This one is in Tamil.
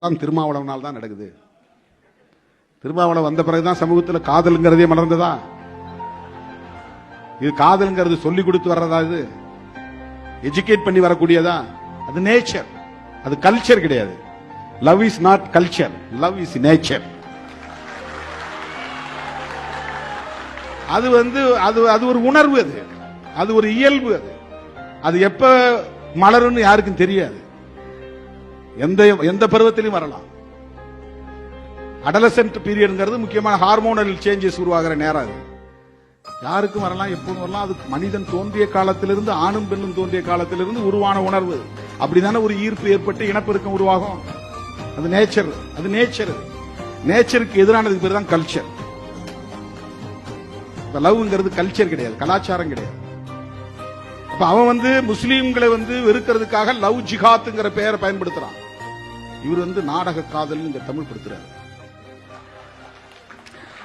திருமாவளவனால் தான் நடக்குது. திருமாவளவன் வந்த பிறகுதான் சமூகத்தில் காதலுங்கிறதே மலர்ந்ததா? இது காதலுங்கிறது சொல்லி கொடுத்து வர்றதா? இது எஜுகேட் பண்ணி வரக்கூடியதா? அது நேச்சர், அது கல்ச்சர் கிடையாது. Love is not culture, love is nature. அது அது ஒரு உணர்வு, அது ஒரு இயல்பு. அது எப்ப மலருன்னு யாருக்கும் தெரியாது. எந்த பருவத்திலும் வரலாம். அடலசென்ட் பீரியட்ங்கிறது முக்கியமான ஹார்மோனல் சேஞ்சஸ் உருவாகிற நேரம். அது யாருக்கும் வரலாம், எப்போதும் வரலாம். அது மனிதன் தோன்றிய காலத்திலிருந்து, ஆணும் பெண்ணும் தோன்றிய காலத்திலிருந்து உருவான உணர்வு. அப்படிதானே ஒரு ஈர்ப்பு ஏற்பட்டு இனப்பெருக்கம் உருவாகும். அது நேச்சர், அது நேச்சர். நேச்சருக்கு எதிரானதுக்கு பேர் தான் கல்ச்சர். லவ்ங்கிறது கல்ச்சர் கிடையாது, கலாச்சாரம் கிடையாது. அப்ப அவன் முஸ்லீம்களை வெறுக்கிறதுக்காக லவ் ஜிஹாத்ங்கிற பெயரை பயன்படுத்துறான். இவர் நாடக காதல் தமிழ் படுத்துறாரு.